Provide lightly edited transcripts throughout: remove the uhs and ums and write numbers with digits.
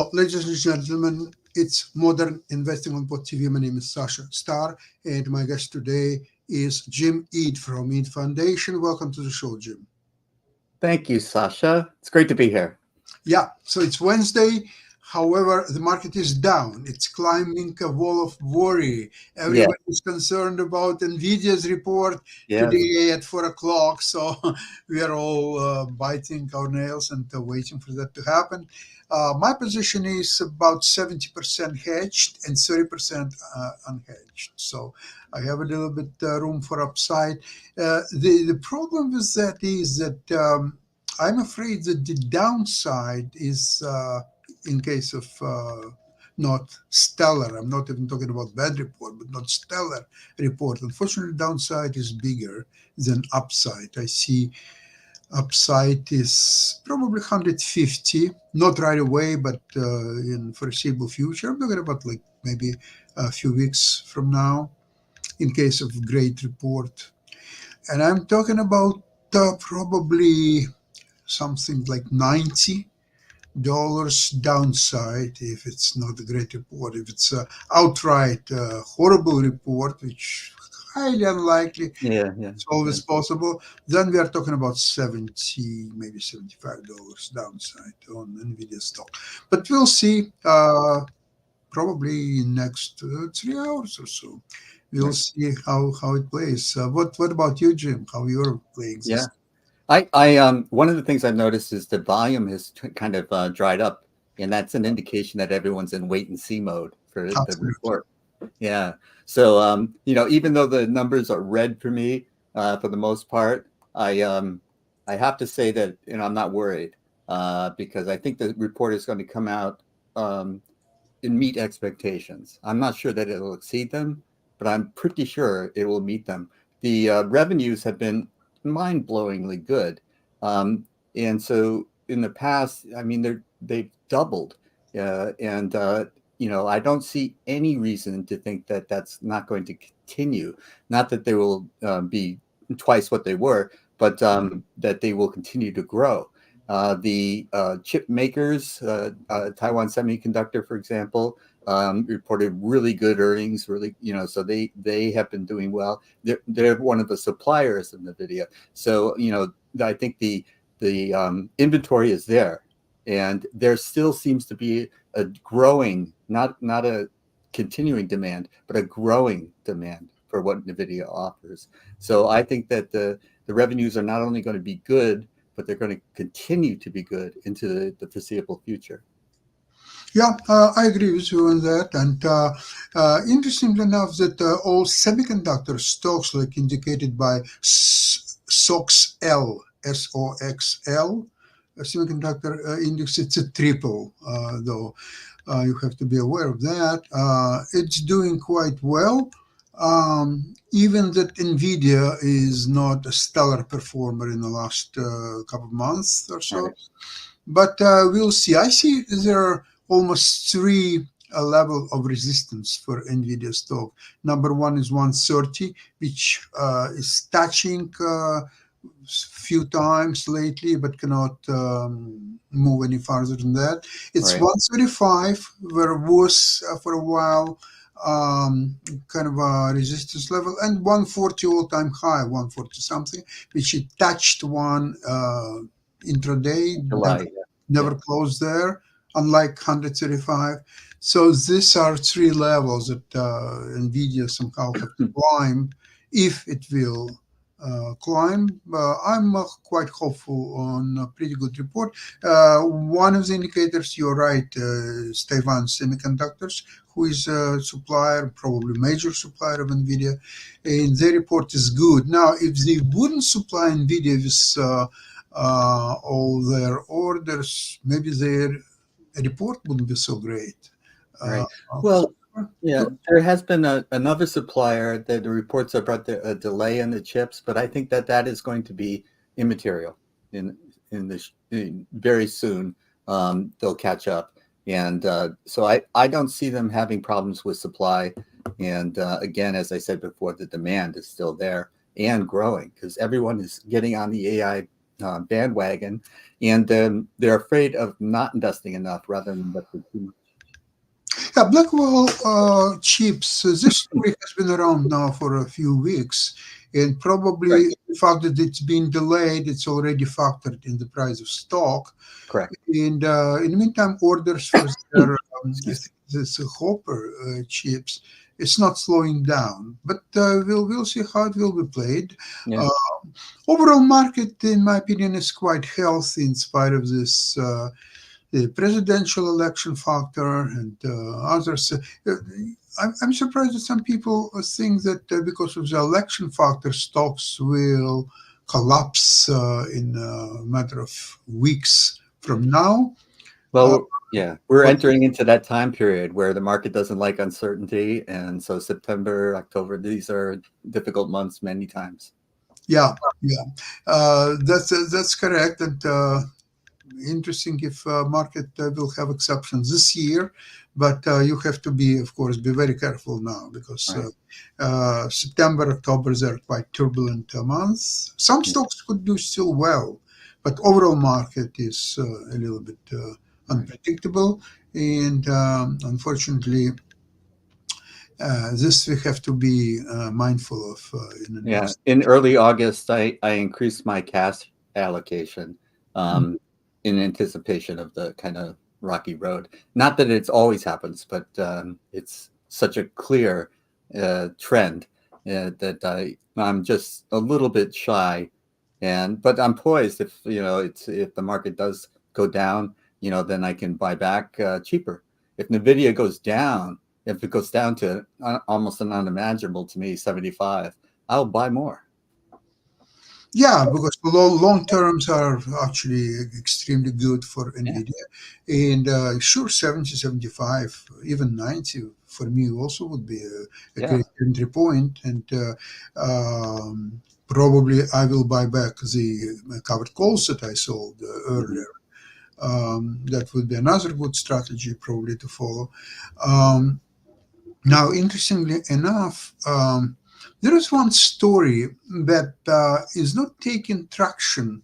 So, ladies and gentlemen, it's Modern Investing on Pod TV. My name is Sasha Starr, and my guest today is Jim Eid from Eid Foundation. Welcome to the show, Jim. Thank you, Sasha. It's great to be here. Yeah, so it's Wednesday. However, the market is down. It's climbing a wall of worry. Yeah. Everybody is concerned about Nvidia's report Yes. today at 4 o'clock. So we are all biting our nails and waiting for that to happen. My position is about 70% hedged and 30% unhedged. So I have a little bit room for upside. The problem with that is that I'm afraid that the downside is, in case of not stellar, I'm not even talking about bad report, but not stellar report. Unfortunately, downside is bigger than upside. I see upside is probably 150, not right away, but in foreseeable future. I'm talking about like maybe a few weeks from now, in case of great report. And I'm talking about probably something like $90 downside if it's not a great report. If it's a outright horrible report, which highly unlikely, Yeah. Yeah. it's always possible, then we are talking about 70, maybe $75 downside on Nvidia stock. But we'll see. Probably in next 3 hours or so. We'll Right. see how it plays. What about you, Jim? How you're playing Yeah. this? One of the things I've noticed is the volume has kind of dried up, and that's an indication that everyone's in wait and see mode for the Absolutely. report. Yeah. So, even though the numbers are red for me, for the most part, I have to say that, I'm not worried, because I think the report is going to come out, and meet expectations. I'm not sure that it'll exceed them, but I'm pretty sure it will meet them. The revenues have been mind-blowingly good, and so in the past, I mean, they've doubled, and I don't see any reason to think that that's not going to continue. Not that they will be twice what they were, but that they will continue to grow. The chip makers, Taiwan Semiconductor, for example, reported really good earnings. Really, so they have been doing well. They're one of the suppliers of NVIDIA. So I think the inventory is there, and there still seems to be a growing, not a continuing demand, but a growing demand for what NVIDIA offers. So I think that the revenues are not only going to be good, but they're going to continue to be good into the foreseeable future. Yeah, I agree with you on that. And interestingly enough, that all semiconductor stocks, like indicated by SOXL, SOXL, semiconductor index, it's a triple, though. You have to be aware of that. It's doing quite well. Even that Nvidia is not a stellar performer in the last couple of months or All so. right. But we'll see. I see there are almost three level of resistance for Nvidia stock. Number one is 130, which is touching few times lately, but cannot move any farther than that. It's Right. 135, where it was for a while, kind of a resistance level, and 140 all-time high, 140 something, which it touched one intraday, July. Yeah. never closed there, unlike 135. So these are three levels that NVIDIA somehow have to climb if it will climb. I'm quite hopeful on a pretty good report. One of the indicators, you're right, is Taiwan Semiconductors, who is a supplier, probably major supplier of NVIDIA, and their report is good. Now, if they wouldn't supply NVIDIA with all their orders, maybe their report wouldn't be so great. Uh, Right. Well, yeah, so, there has been another supplier that the reports about a delay in the chips, but I think that is going to be immaterial in very soon. They'll catch up, and so I don't see them having problems with supply. And again, as I said before, the demand is still there and growing because everyone is getting on the AI bandwagon, and they're afraid of not investing enough rather than investing too much. Yeah, Blackwell chips. This story has been around now for a few weeks, and Right. probably the fact that it's been delayed, it's already factored in the price of stock. Correct. And in the meantime, orders for their, I Excuse me. think this Hopper chips, it's not slowing down. But we'll see how it will be played. Yeah. Uh, Overall market, in my opinion, is quite healthy in spite of this. The presidential election factor and others. I'm surprised that some people think that because of the election factor, stocks will collapse in a matter of weeks from now. Uh, Well, yeah, we're but entering into that time period where the market doesn't like uncertainty, and so September, October, these are difficult months many times. yeah, yeah, that's correct. And interesting if market will have exceptions this year, but you have to be, of course, be very careful now because Right. September, October are quite turbulent months. Some Yeah. stocks could do still well, but overall market is a little bit Right. unpredictable, and unfortunately, this we have to be mindful of in Yeah. investing. In early August, I increased my cash allocation um, in anticipation of the kind of rocky road. Not that it's always happens, but it's such a clear trend that I'm just a little bit shy. And but I'm poised if if the market does go down, then I can buy back cheaper. If Nvidia goes down, if it goes down to almost an unimaginable to me 75, I'll buy more. Yeah, because the long terms are actually extremely good for Yeah, NVIDIA. And sure, 70, 75, even 90 for me also would be a yeah, great entry point. And probably I will buy back the covered calls that I sold mhm, earlier. That would be another good strategy probably to follow. Um, Now, interestingly enough, there is one story that is not taking traction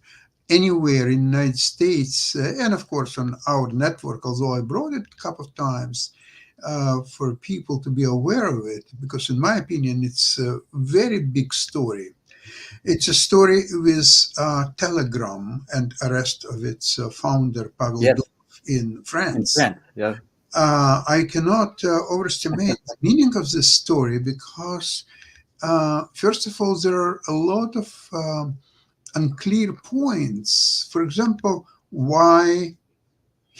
anywhere in the United States, and of course on our network, although I brought it a couple of times for people to be aware of it, because in my opinion, it's a very big story. It's a story with Telegram and arrest of its founder, Pavel yes, Durov, in in France. France, yeah, I cannot overestimate the meaning of this story because, first of all, there are a lot of unclear points. For example, why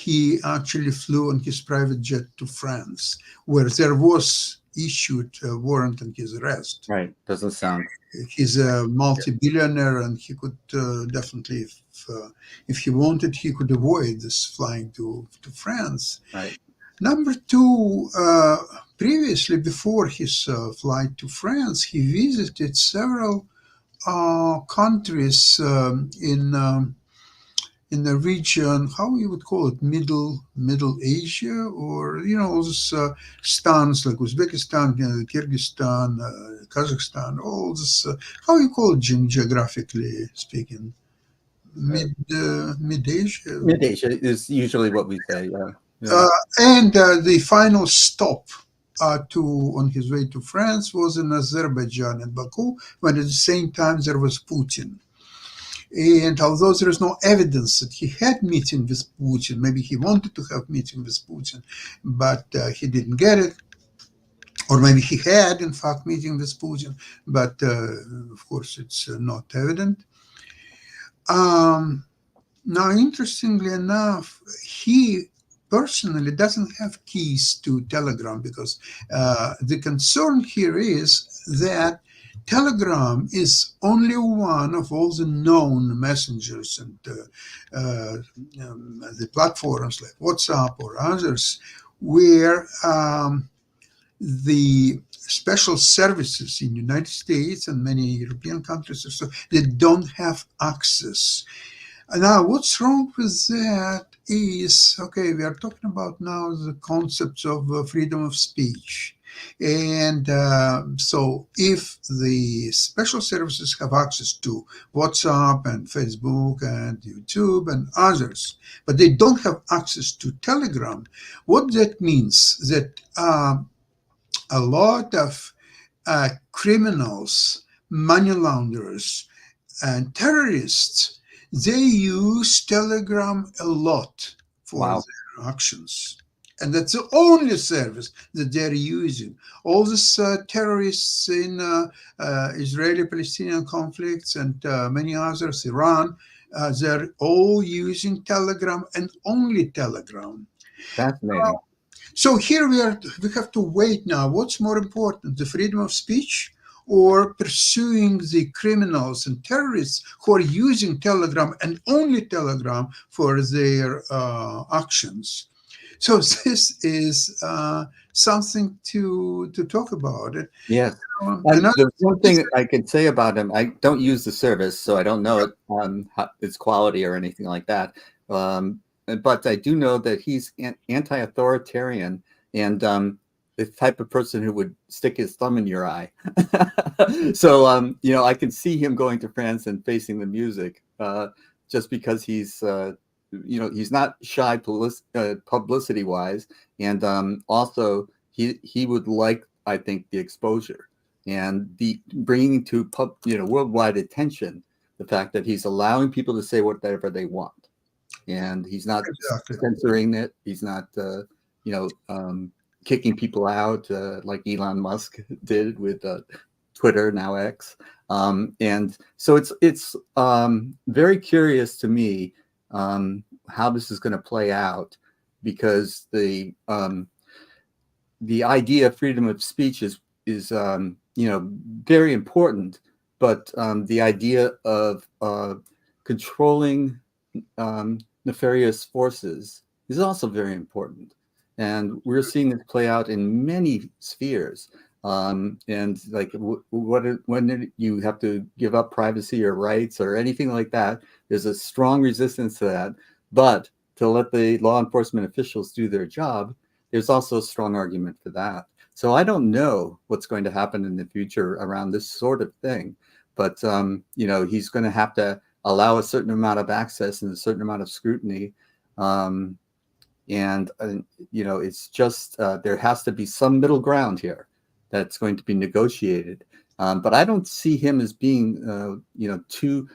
he actually flew on his private jet to France, where there was issued a warrant on his arrest. right. Doesn't sound He's a multi-billionaire, and he could definitely, if he wanted, he could avoid this flying to France. right. Number two, previously, before his flight to France, he visited several countries in the region. How you would call it, Middle Asia, or all those stans like Uzbekistan, Kyrgyzstan, Kazakhstan, all this. How you call it geographically speaking? Uh, Mid Asia. Mid-Asia is usually what we say. Yeah, yeah, Uh, and the final stop on his way to France was in Azerbaijan and Baku, when at the same time there was Putin. And although there is no evidence that he had meeting with Putin, maybe he wanted to have meeting with Putin, but he didn't get it, or maybe he had in fact meeting with Putin, but of course it's not evident. Um, Now, interestingly enough, he personally doesn't have keys to Telegram because the concern here is that Telegram is only one of all the known messengers and the platforms like WhatsApp or others where the special services in the United States and many European countries or so, they don't have access. Now, what's wrong with that is, okay, we are talking about now the concepts of freedom of speech. And so if the special services have access to WhatsApp and Facebook and YouTube and others, but they don't have access to Telegram, what that means that a lot of criminals, money launderers, and terrorists, they use Telegram a lot for Wow. their actions. And that's the only service that they're using. All these terrorists in Israeli-Palestinian conflicts and many others, Iran, they're all using Telegram and only Telegram. Fascinating. So here we have to wait now. What's more important, the freedom of speech or pursuing the criminals and terrorists who are using Telegram and only Telegram for their actions? So this is something to talk about. Yes. Another The one is thing I can say about him, I don't use the service, so I don't know its quality or anything like that. But I do know that he's anti-authoritarian and the type of person who would stick his thumb in your eye. So, I can see him going to France and facing the music just because he's not shy publicity-wise, and also he would like, I think, the exposure and the bringing to worldwide attention the fact that he's allowing people to say whatever they want, and he's not exactly. censoring it. He's not, kicking people out like Elon Musk did with Twitter, now X. And so it's very curious to me how this is going to play out, because the idea of freedom of speech is very important, but the idea of controlling nefarious forces is also very important, and we're seeing this play out in many spheres. And like, when you have to give up privacy or rights or anything like that, there's a strong resistance to that. But to let the law enforcement officials do their job, there's also a strong argument for that. So I don't know what's going to happen in the future around this sort of thing, but he's going to have to allow a certain amount of access and a certain amount of scrutiny. It's just there has to be some middle ground here that's going to be negotiated. But I don't see him as being, too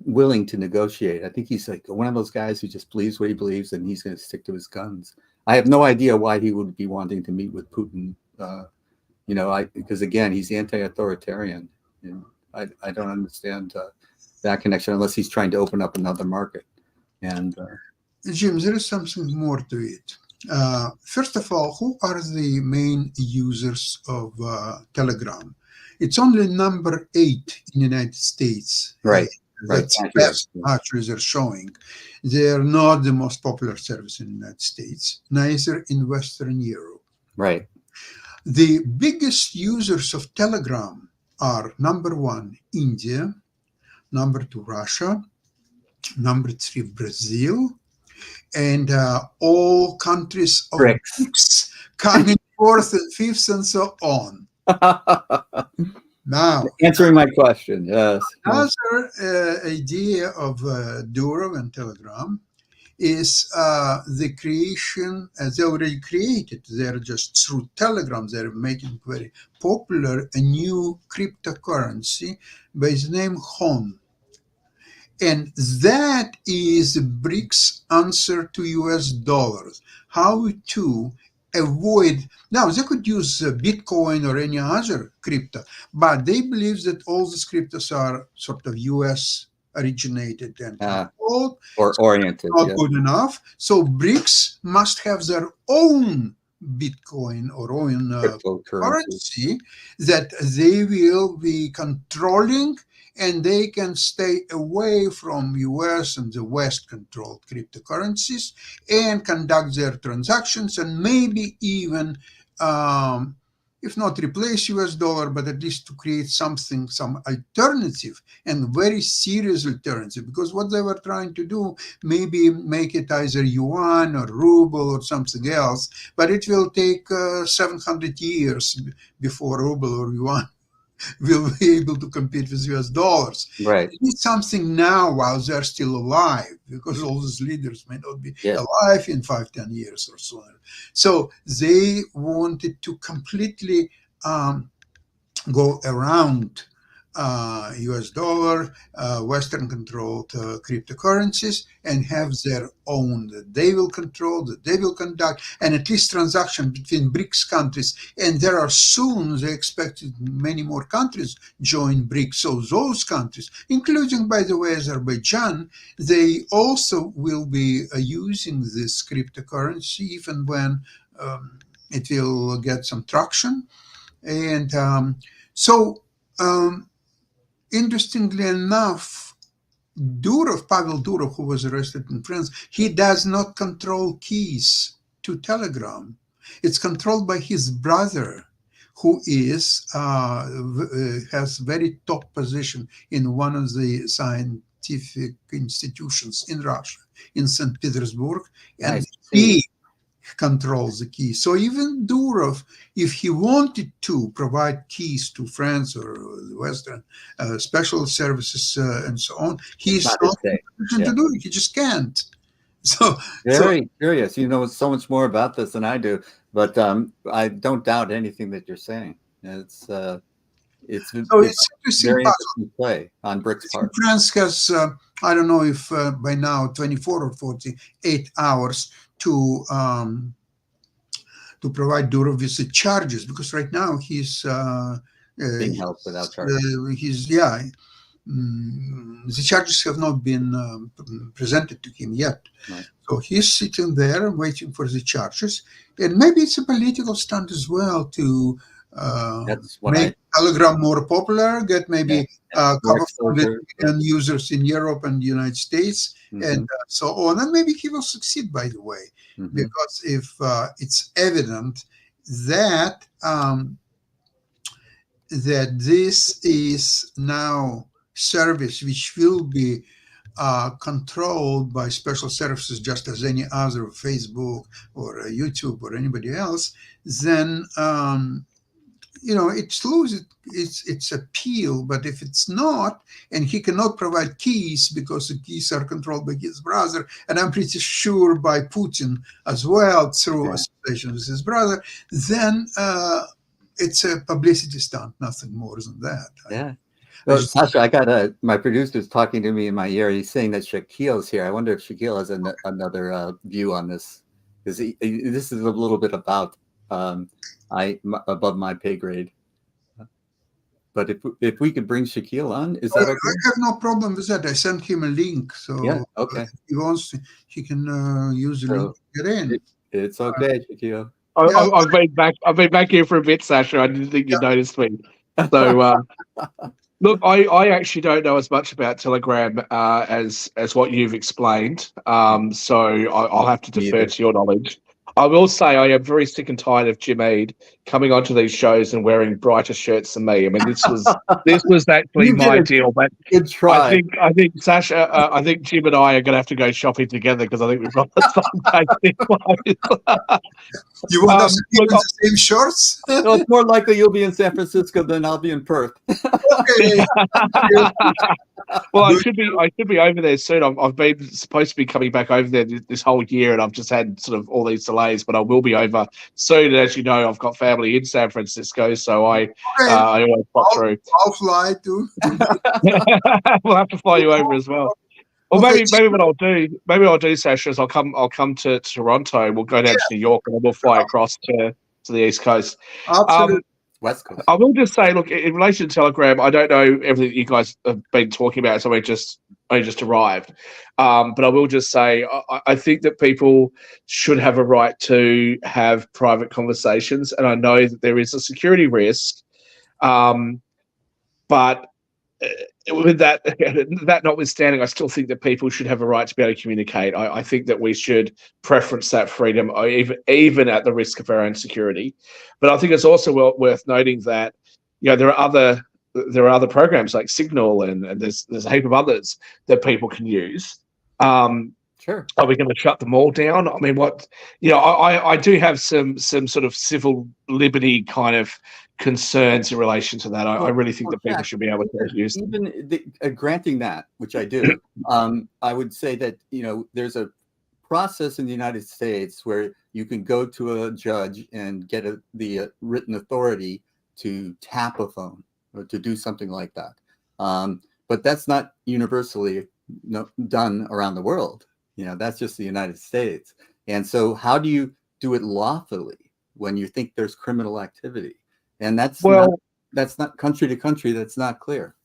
willing to negotiate. I think he's like one of those guys who just believes what he believes, and he's going to stick to his guns. I have no idea why he would be wanting to meet with Putin. Because again, he's anti-authoritarian, and I don't understand that connection unless he's trying to open up another market. And Jim, there is something more to it. First of all, who are the main users of Telegram? It's only number 8 in the United States. Right. That's the best actually they're showing. They're not the most popular service in the United States, neither in Western Europe. Right. The biggest users of Telegram are number 1, India, number 2, Russia, number 3, Brazil, and all countries of BRICS coming fourth and fifth and so on. Now, answering my question, yes. Another idea of Duro and Telegram is the creation, as they already created, they're just through Telegram, they're making very popular a new cryptocurrency by the name HON. And that is BRICS answer to US dollars. How to avoid, now they could use Bitcoin or any other crypto, but they believe that all these cryptos are sort of US originated and controlled, or oriented. Not good enough. So BRICS must have their own Bitcoin or own currency that they will be controlling, and they can stay away from US and the West controlled cryptocurrencies and conduct their transactions, and maybe even if not replace US dollar, but at least to create something, some alternative, and very serious alternative. Because what they were trying to do, maybe make it either yuan or ruble or something else, but it will take 700 years before ruble or yuan will be able to compete with US dollars. Right. They need something now while they're still alive, because all these leaders may not be Yeah. alive in 5, 10 years or sooner. So they wanted to completely go around US dollar, Western controlled cryptocurrencies, and have their own that they will control, that they will conduct, and at least transaction between BRICS countries. And there are soon, they expected many more countries join BRICS. So those countries, including, by the way, Azerbaijan, they also will be using this cryptocurrency even when it will get some traction. And so, interestingly enough, Pavel Durov, who was arrested in France, he does not control keys to Telegram. It's controlled by his brother, who is has very top position in one of the scientific institutions in Russia, in St. Petersburg, I and see. he controls the keys. So even Durov, if he wanted to provide keys to France or the Western special services and so on, It's he's not his not in day. a position Yeah. to do it. He just can't. So, Very curious. You know so much more about this than I do, but I don't doubt anything that you're saying. It's it's interesting very puzzle. interesting play on BRICS' part. France has, I don't know if by now 24 or 48 hours to provide Durov with the charges, because right now he's Being held without charge. the charges have not been presented to him yet. Right. So he's sitting there waiting for the charges, and maybe it's a political stunt as well to That's what make Telegram more popular, get maybe a more couple of exposure. million users in Europe and the United States, and so on. And maybe he will succeed, by the way, because if it's evident that that this is now service which will be controlled by special services, just as any other Facebook or YouTube or anybody else, then it loses its appeal. But if it's not, and he cannot provide keys because the keys are controlled by his brother, and I'm pretty sure by Putin as well through association with his brother, then it's a publicity stunt, nothing more than that. Yeah. Well, Sasha, I got my producer's talking to me in my ear. He's saying that Shaquille's here. I wonder if Shaquille has another view on this, because this is a little bit about above my pay grade. But if we could bring Shaquille on, is that okay? I have no problem with that. I sent him a link, so yeah, okay. If he wants to, he can use the link to get in. It's okay, Shaquille. I've been back here for a bit, Sasha. I didn't think you noticed me. So look, I actually don't know as much about Telegram as what you've explained. So I'll have to defer to your knowledge. I will say I am very sick and tired of Jim Eade coming onto these shows and wearing brighter shirts than me. I mean, this was actually my deal. But good try. I think Sasha, I think Jim and I are going to have to go shopping together, because I think we've got the same taste. You want us to be in the same shorts? No, it's more likely you'll be in San Francisco than I'll be in Perth. Okay. Well, I should be over there soon. I've been supposed to be coming back over there this whole year, and I've just had sort of all these delays. But I will be over soon. And as you know, I've got family in San Francisco, so I always pop through. I'll fly too. We'll have to fly you over as well. Or maybe what I'll do, Sasha, is I'll come to Toronto. We'll go down to New York, and then we'll fly across to the East Coast. Absolutely. West Coast. I will just say, look, in relation to Telegram, I don't know everything you guys have been talking about, so I just arrived. But I will just say, I think that people should have a right to have private conversations, and I know that there is a security risk, but with that that notwithstanding, I still think that people should have a right to be able to communicate. I think that we should preference that freedom, even at the risk of our own security. But I think it's also worth noting that there are other programs like Signal, and there's a heap of others that people can use. Sure. Are we going to shut them all down? I mean, I do have some sort of civil liberty kind of concerns in relation to that. I really think that people Jack, should be able to use them. granting that, which I do, I would say that there's a process in the United States where you can go to a judge and get the written authority to tap a phone or to do something like that. But that's not universally done around the world. That's just the United States. And so how do you do it lawfully when you think there's criminal activity? And that's not country to country. That's not clear.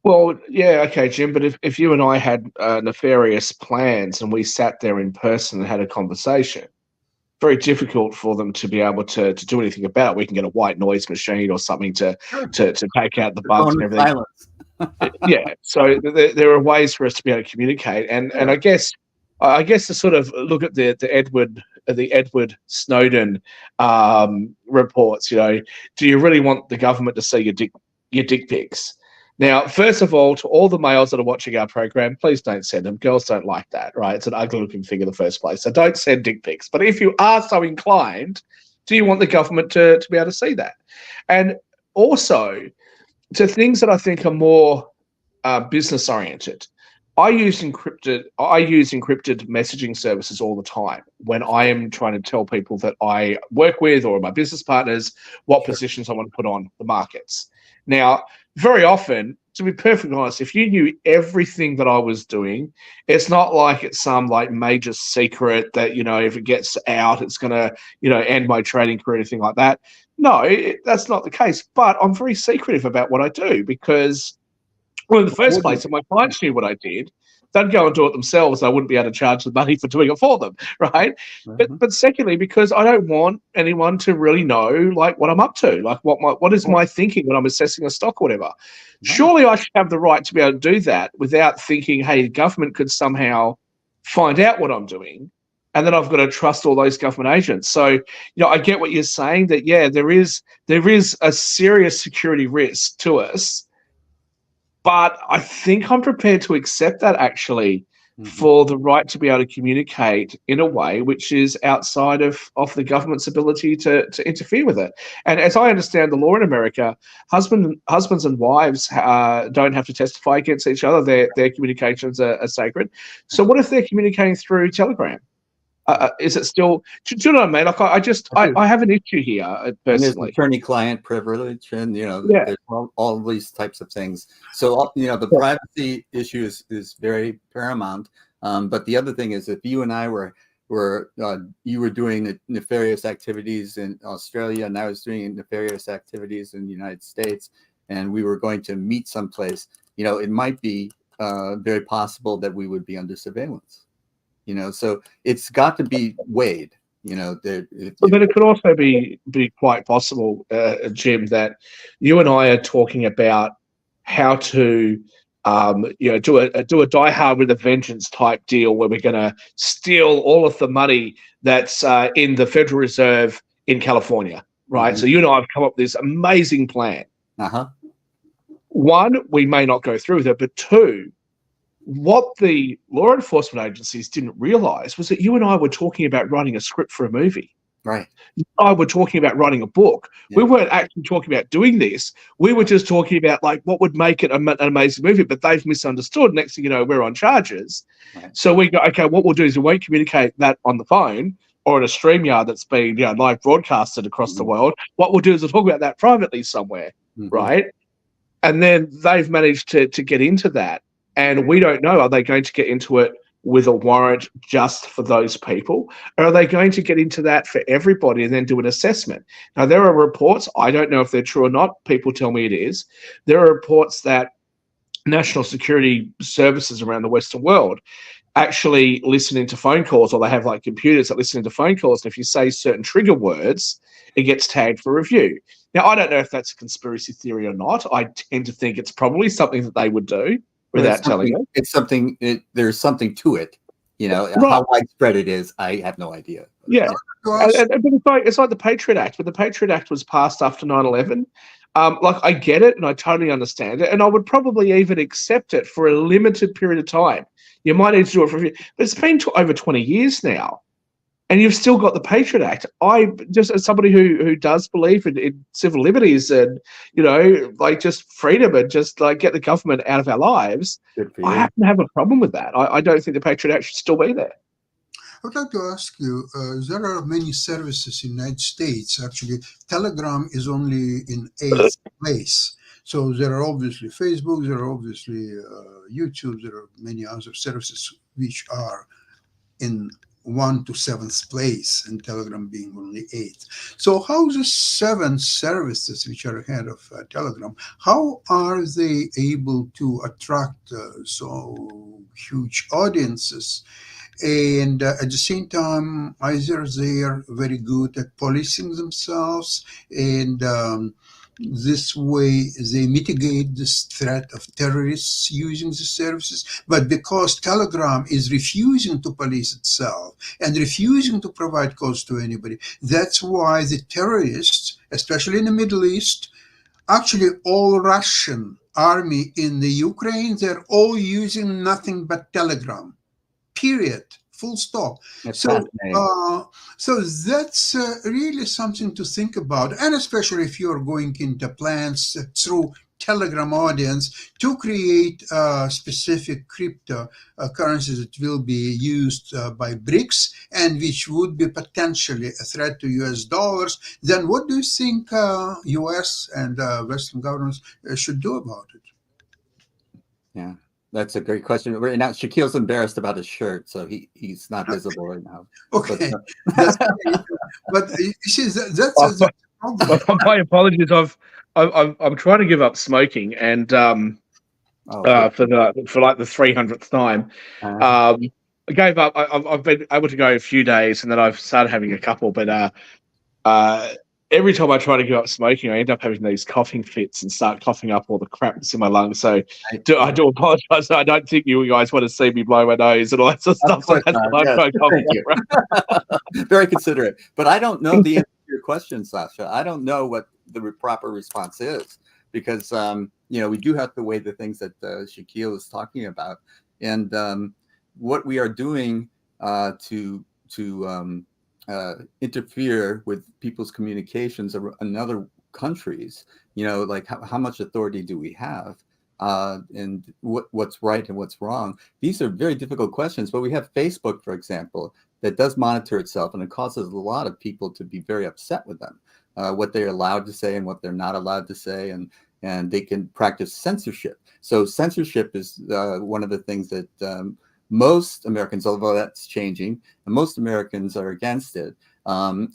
Well, yeah, okay, Jim, but if you and I had nefarious plans and we sat there in person and had a conversation, very difficult for them to be able to do anything about it. We can get a white noise machine or something to take out the bugs and everything. Yeah, so there are ways for us to be able to communicate, and I guess to sort of look at the Edward Snowden reports. Do you really want the government to see your dick pics? Now, first of all, to all the males that are watching our program, please don't send them. Girls don't like that, right? It's an ugly-looking thing in the first place, so don't send dick pics. But if you are so inclined, do you want the government to be able to see that? And also, to things that I think are more business oriented, I use encrypted messaging services all the time when I am trying to tell people that I work with or my business partners what positions I want to put on the markets. Now, very often, to be perfectly honest, if you knew everything that I was doing, it's not like it's some major secret that if it gets out, it's going to end my trading career or anything like that. No, that's not the case. But I'm very secretive about what I do because, well, in the first place, if my clients knew what I did, they'd go and do it themselves. I wouldn't be able to charge the money for doing it for them, right? Mm-hmm. But secondly, because I don't want anyone to really know what I'm up to, what is my thinking when I'm assessing a stock or whatever. Mm-hmm. Surely I should have the right to be able to do that without thinking, hey, the government could somehow find out what I'm doing. And then I've got to trust all those government agents. So, I get what you're saying that, yeah, there is a serious security risk to us. But I think I'm prepared to accept that actually for the right to be able to communicate in a way which is outside of the government's ability to interfere with it. And as I understand the law in America, husbands and wives don't have to testify against each other. Their communications are sacred. So what if they're communicating through Telegram? Is it still? Do you know what I mean? I have an issue here personally. And there's attorney-client privilege, and there's all these types of things. So the privacy issue is very paramount. But the other thing is, if you and I were you were doing nefarious activities in Australia, and I was doing nefarious activities in the United States, and we were going to meet someplace, it might be very possible that we would be under surveillance. So it's got to be weighed. But it could also be quite possible, Jim, that you and I are talking about how to, do a Die Hard with a Vengeance type deal where we're going to steal all of the money that's in the Federal Reserve in California, right? Mm-hmm. So you and I have come up with this amazing plan. One, we may not go through with it, but two, what the law enforcement agencies didn't realize was that you and I were talking about writing a script for a movie. Right. You and I were talking about writing a book. Yeah. We weren't actually talking about doing this. We were just talking about what would make it an amazing movie, but they've misunderstood. Next thing you know, we're on charges. Right. So we go, okay, what we'll do is we won't communicate that on the phone or in a StreamYard that's being live broadcasted across the world. What we'll do is we'll talk about that privately somewhere, right? And then they've managed to get into that. And we don't know, are they going to get into it with a warrant just for those people? Or are they going to get into that for everybody and then do an assessment? Now, there are reports, I don't know if they're true or not, people tell me it is. There are reports that national security services around the Western world actually listening to phone calls, or they have like computers that listen to phone calls. And if you say certain trigger words, it gets tagged for review. Now, I don't know if that's a conspiracy theory or not. I tend to think it's probably something that they would do without telling us. It's something. There's something to it. Right. How widespread it is, I have no idea. Yeah. Gosh, But it's like the Patriot Act. When the Patriot Act was passed after 9/11, like I get it and I totally understand it, and I would probably even accept it for a limited period of time. You might need to do it for a few, but it's been over 20 years now, and you've still got the Patriot Act. I just, as somebody who does believe in civil liberties and like just freedom and just like get the government out of our lives, Good for I you. happen to have a problem with that. I don't think the Patriot Act should still be there. I would like to ask you, there are many services in the United States. Actually, Telegram is only in eighth place. So there are obviously Facebook, there are obviously YouTube, there are many other services which are in 1 to 7th place, and Telegram being only 8th. So how the 7 services which are ahead of Telegram, how are they able to attract so huge audiences? And at the same time, either they are very good at policing themselves, and this way they mitigate this threat of terrorists using the services. But because Telegram is refusing to police itself and refusing to provide codes to anybody, that's why the terrorists, especially in the Middle East, actually all Russian army in the Ukraine, they're all using nothing but Telegram. Period. Full stop. That's So, fascinating. so that's really something to think about, and especially if you're going into plans through Telegram audience to create specific crypto currencies that will be used by BRICS and which would be potentially a threat to US dollars, then what do you think US and Western governments should do about it? Yeah, that's a great question. Right now, Shaquille's embarrassed about his shirt, so he's not visible right now. Okay, But, that's okay. But you see, that's a problem. My apologies. I'm trying to give up smoking, and oh, for like the 300th time, I gave up. I've been able to go a few days, and then I've started having a couple. But every time I try to give up smoking, I end up having these coughing fits and start coughing up all the crap that's in my lungs. So I do apologize. I don't think you guys want to see me blow my nose and all that sort of stuff. So that's why I'm trying to cough up. Very considerate. But I don't know the answer to your question, Sasha. I don't know what the proper response is because, we do have to weigh the things that Shaquille is talking about. And what we are doing to interfere with people's communications in other countries, like how much authority do we have? And what's right and what's wrong? These are very difficult questions, but we have Facebook, for example, that does monitor itself, and it causes a lot of people to be very upset with them, what they're allowed to say and what they're not allowed to say, and they can practice censorship. So censorship is one of the things that most Americans, although that's changing, and most Americans are against it. What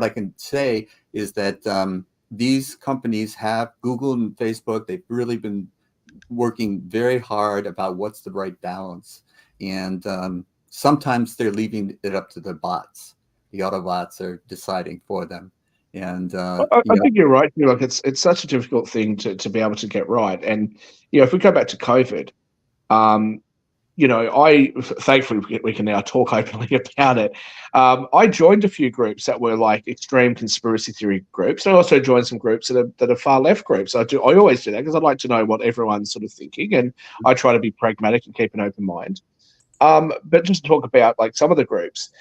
I can say is that these companies have Google and Facebook. They've really been working very hard about what's the right balance. And sometimes they're leaving it up to the bots. The Autobots are deciding for them. And I think you're right. Like it's such a difficult thing to be able to get right. And if we go back to COVID, I thankfully we can now talk openly about it. I joined a few groups that were like extreme conspiracy theory groups. I also joined some groups that are far left groups. I always do that because I'd like to know what everyone's sort of thinking, and I try to be pragmatic and keep an open mind. But just to talk about like some of the groups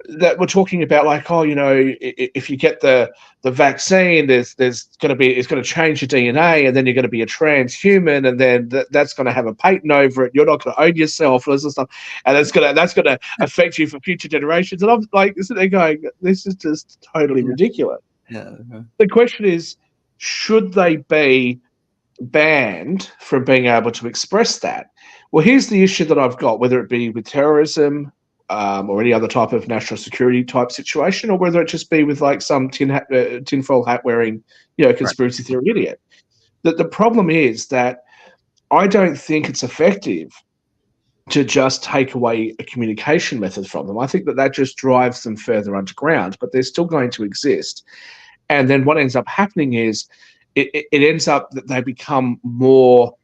that we're talking about, like, if you get the vaccine, there's going to be, it's going to change your DNA, and then you're going to be a transhuman, and then that's going to have a patent over it. You're not going to own yourself, all this stuff, and that's going to affect you for future generations. And I'm like, sitting there going, this is just totally ridiculous. Yeah. The question is, should they be banned from being able to express that? Well, here's the issue that I've got, whether it be with terrorism, or any other type of national security type situation, or whether it just be with like some tinfoil hat wearing, conspiracy theory idiot. That the problem is that I don't think it's effective to just take away a communication method from them. I think that just drives them further underground, but they're still going to exist. And then what ends up happening is it ends up that they become more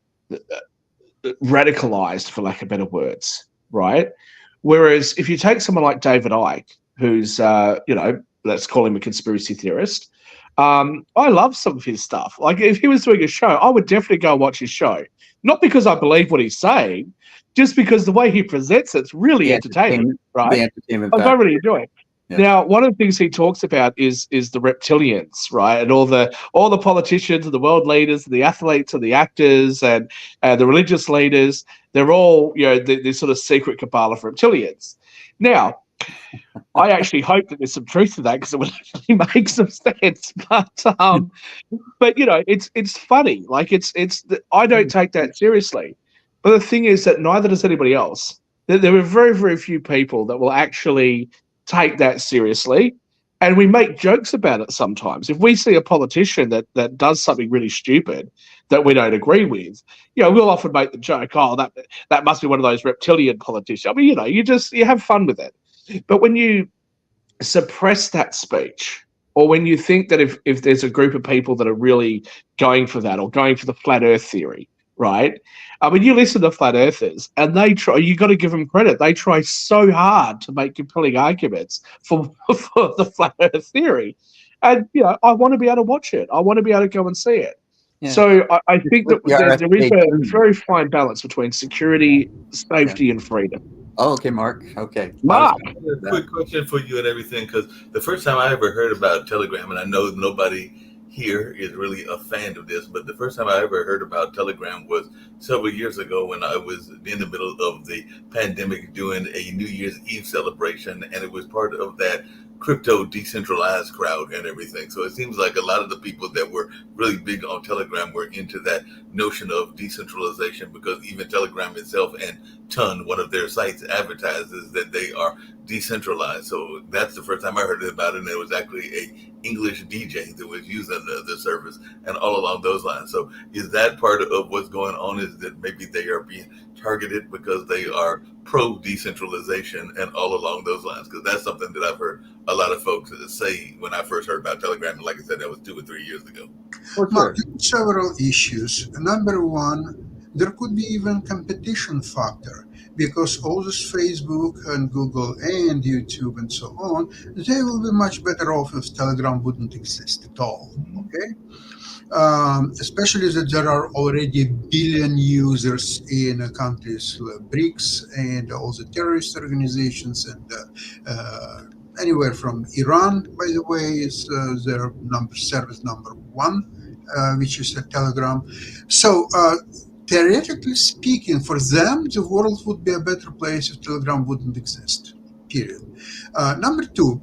radicalized, for lack of better words, right? Whereas if you take someone like David Icke, who's, let's call him a conspiracy theorist, I love some of his stuff. Like if he was doing a show, I would definitely go watch his show. Not because I believe what he's saying, just because the way he presents it's really entertaining, right? The entertainment I really enjoy it. Yeah. Now, one of the things he talks about is the reptilians, right, and all the politicians, and the world leaders, and the athletes, and the actors, and the religious leaders. They're all, this sort of secret cabal of reptilians. Now, I actually hope that there's some truth to that because it would actually make some sense. But it's funny. Like I don't take that seriously. But the thing is that neither does anybody else. There are very, very few people that will actually take that seriously. And we make jokes about it sometimes. If we see a politician that does something really stupid that we don't agree with, we'll often make the joke, oh, that must be one of those reptilian politicians. I mean, you have fun with it. But when you suppress that speech, or when you think that if there's a group of people that are really going for that or going for the flat earth theory, right? I mean, you listen to flat earthers and they try, you got to give them credit. They try so hard to make compelling arguments for the flat earth theory. And, I want to be able to watch it. I want to be able to go and see it. Yeah. So I think that there is a very fine balance between security, safety, and freedom. Oh, okay, Mark. Okay. Mark. A quick question for you and everything, because the first time I ever heard about Telegram, and I know nobody here is really a fan of this, but the first time I ever heard about Telegram was several years ago when I was in the middle of the pandemic doing a New Year's Eve celebration, and it was part of that crypto decentralized crowd and everything. So it seems like a lot of the people that were really big on Telegram were into that notion of decentralization, because even Telegram itself and Ton, one of their sites, advertises that they are decentralized. So that's the first time I heard about it, and it was actually a English DJ that was using the service and all along those lines. So is that part of what's going on, is that maybe they are being targeted because they are pro decentralization and all along those lines? Because that's something that I've heard a lot of folks say when I first heard about Telegram. And like I said, that was 2 or 3 years ago. Mark, several issues. Number one, there could be even competition factor, because all this Facebook and Google and YouTube and so on, they will be much better off if Telegram wouldn't exist at all. Okay. Especially that there are already billion users in countries like BRICS and all the terrorist organizations, and anywhere from Iran, by the way, is their service number one, which is a Telegram. So theoretically speaking, for them, the world would be a better place if Telegram wouldn't exist, period. Number two,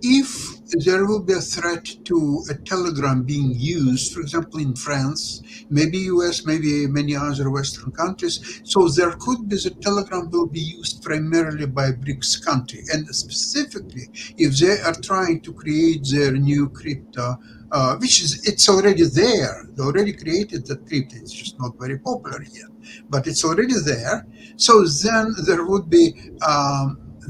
if there will be a threat to a Telegram being used, for example, in France, maybe US, maybe many other Western countries, so there could be the Telegram will be used primarily by BRICS country. And specifically, if they are trying to create their new crypto, it's already there. They already created the crypto. It's just not very popular yet, but it's already there. So then there would be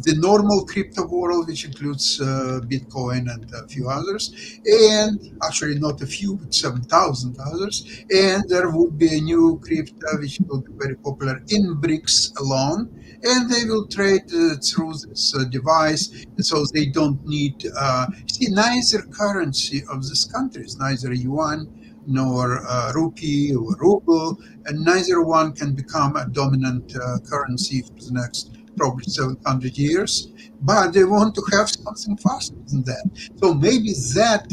the normal crypto world, which includes Bitcoin and a few others, and actually not a few, but 7,000 others. And there would be a new crypto, which will be very popular in BRICS alone. And they will trade through this device, so they don't need. Neither currency of these countries, neither yuan nor rupee or ruble, and neither one can become a dominant currency for the next probably 700 years, but they want to have something faster than that. So maybe that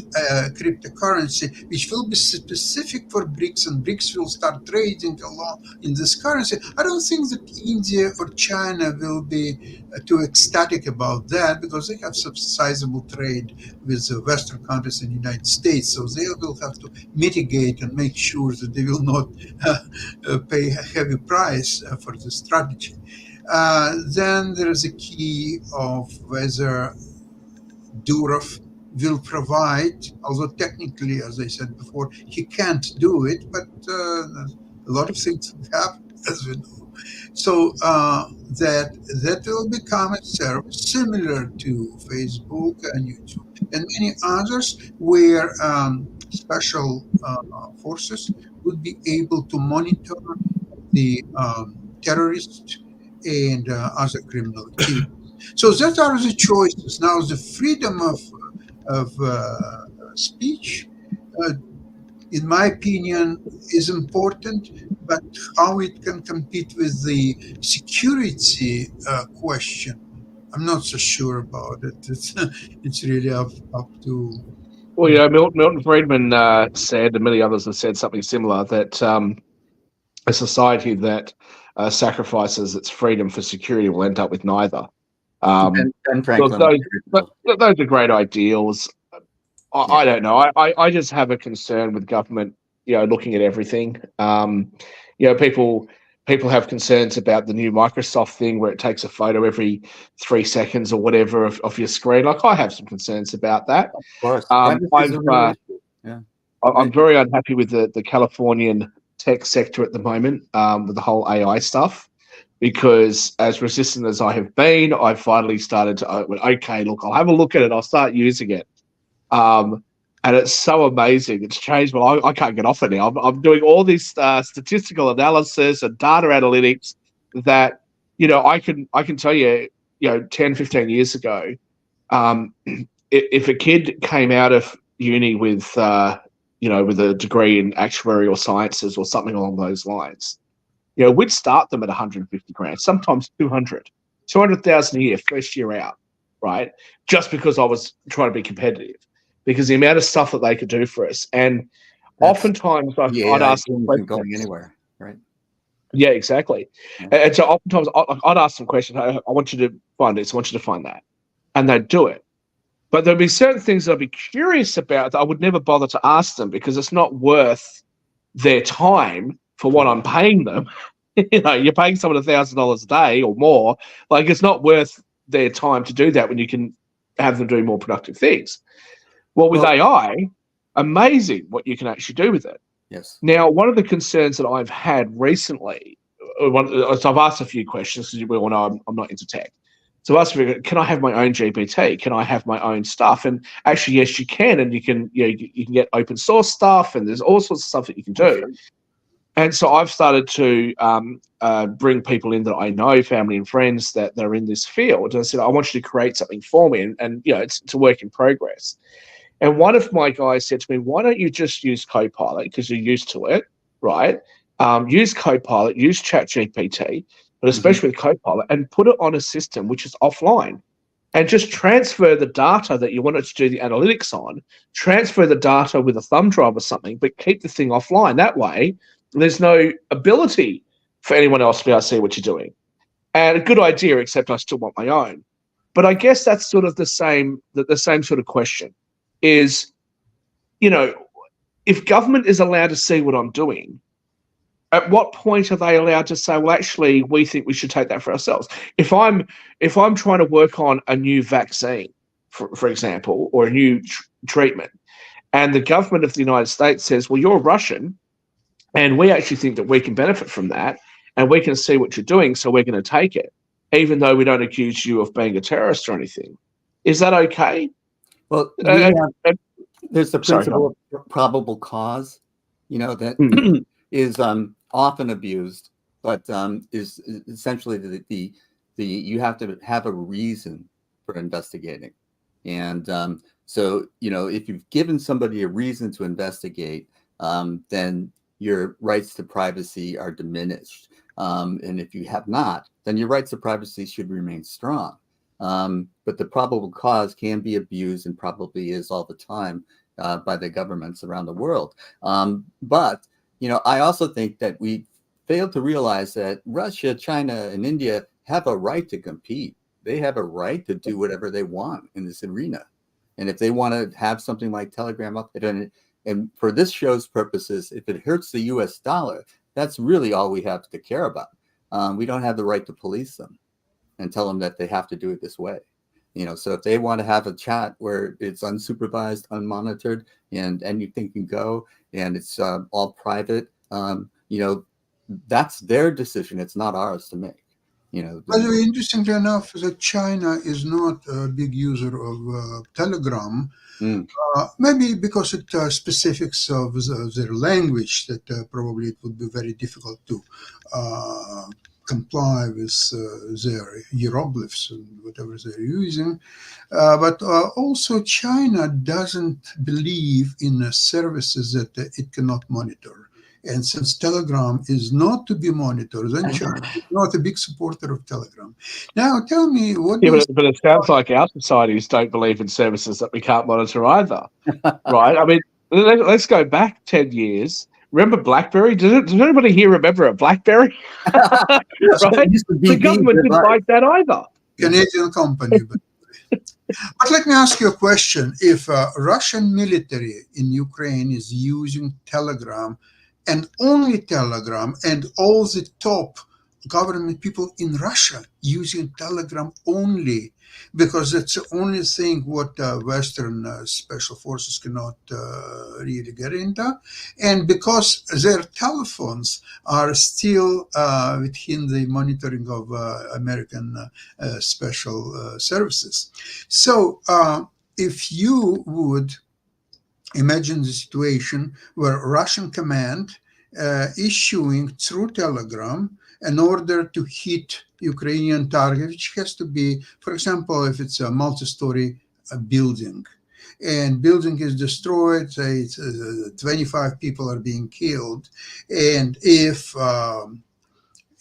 cryptocurrency, which will be specific for BRICS, and BRICS will start trading along in this currency. I don't think that India or China will be too ecstatic about that, because they have some sizable trade with the Western countries and the United States. So they will have to mitigate and make sure that they will not pay a heavy price for the strategy. Then there is a key of whether Durov will provide, although technically, as I said before, he can't do it, but a lot of things have happened, as we know. So that will become a service similar to Facebook and YouTube and many others, where special forces would be able to monitor the terrorists and other criminal activities. So that are the choices. Now, the freedom of speech, uh, in my opinion, is important, but how it can compete with the security question, I'm not so sure about it. It's really up to. Well, Milton Friedman said, and many others have said something similar, that a society that sacrifices its freedom for security will end up with neither. Ben Look, Franklin. those are great ideals. Yeah. I don't know. I just have a concern with government, looking at everything. People have concerns about the new Microsoft thing where it takes a photo every 3 seconds or whatever of your screen. Like, I have some concerns about that. Of course. I've Privacy is a real issue. Yeah. I'm very unhappy with the Californian tech sector at the moment, with the whole AI stuff, because as resistant as I have been, I've finally started to, okay, look, I'll have a look at it. I'll start using it. And it's so amazing. It's changed. Well, I can't get off it now. I'm doing all this statistical analysis and data analytics that, I can tell you, 10, 15 years ago, if a kid came out of uni with, with a degree in actuarial sciences or something along those lines, we'd start them at 150 grand, sometimes 200,000 a year, first year out, right? Just because I was trying to be competitive, because the amount of stuff that they could do for us. And oftentimes I'd ask them questions questions. going anywhere, right? Yeah, exactly. Yeah. And so oftentimes I'd ask them questions. I want you to find this. I want you to find that. And they'd do it. But there'd be certain things that I'd be curious about that I would never bother to ask them because it's not worth their time for what I'm paying them. You're paying someone $1,000 a day or more. Like, it's not worth their time to do that when you can have them doing more productive things. Well, with AI, amazing what you can actually do with it. Yes. Now, one of the concerns that I've had recently, so I've asked a few questions because you all know I'm not into tech. So I asked, can I have my own GPT? Can I have my own stuff? And actually, yes, you can, and you can get open source stuff, and there's all sorts of stuff that you can do. Sure. And so I've started to bring people in that I know, family and friends that are in this field. And I said, I want you to create something for me, and it's a work in progress. And one of my guys said to me, why don't you just use Copilot because you're used to it, right? Use Copilot, use ChatGPT, but especially with Copilot, and put it on a system which is offline and just transfer the data that you want it to do the analytics on, transfer the data with a thumb drive or something, but keep the thing offline. That way, there's no ability for anyone else to be able to see what you're doing. And a good idea, except I still want my own. But I guess that's sort of the same sort of question is, if government is allowed to see what I'm doing, at what point are they allowed to say, well, actually, we think we should take that for ourselves? If I'm trying to work on a new vaccine, for example, or a new treatment, and the government of the United States says, well, you're Russian, and we actually think that we can benefit from that, and we can see what you're doing, so we're going to take it, even though we don't accuse you of being a terrorist or anything. Is that okay? Well, there's the principle of probable cause, that is often abused, but is essentially the you have to have a reason for investigating. And so, if you've given somebody a reason to investigate, then your rights to privacy are diminished. And if you have not, then your rights to privacy should remain strong. But the probable cause can be abused, and probably is all the time, by the governments around the world. But I also think that we fail to realize that Russia, China, and India have a right to compete. They have a right to do whatever they want in this arena. And if they want to have something like Telegram up, and for this show's purposes, if it hurts the US dollar, that's really all we have to care about. We don't have the right to police them and tell them that they have to do it this way. So if they want to have a chat where it's unsupervised, unmonitored, and anything can go, and it's all private, that's their decision. It's not ours to make. You know, By the way, interestingly enough, that China is not a big user of Telegram. Mm. Maybe because it specifics of their language that probably it would be very difficult to uh, comply with their hieroglyphs and whatever they're using. But also China doesn't believe in services that it cannot monitor. And since Telegram is not to be monitored, then China is not a big supporter of Telegram. Now, tell me, what do Yeah, you but it sounds like our societies don't believe in services that we can't monitor either, right? I mean, let's go back 10 years. Remember BlackBerry? Does anybody here remember a BlackBerry? Right? Used to be The government didn't device. like that either. Canadian company? But let me ask you a question. If Russian military in Ukraine is using Telegram and only Telegram, and all the top government people in Russia using Telegram only, because it's the only thing what Western special forces cannot really get into, and because their telephones are still within the monitoring of American special services. So if you would imagine the situation where Russian command issuing through Telegram in order to hit Ukrainian target, which has to be, for example, if it's a multi-story building, and building is destroyed, say 25 people are being killed, and if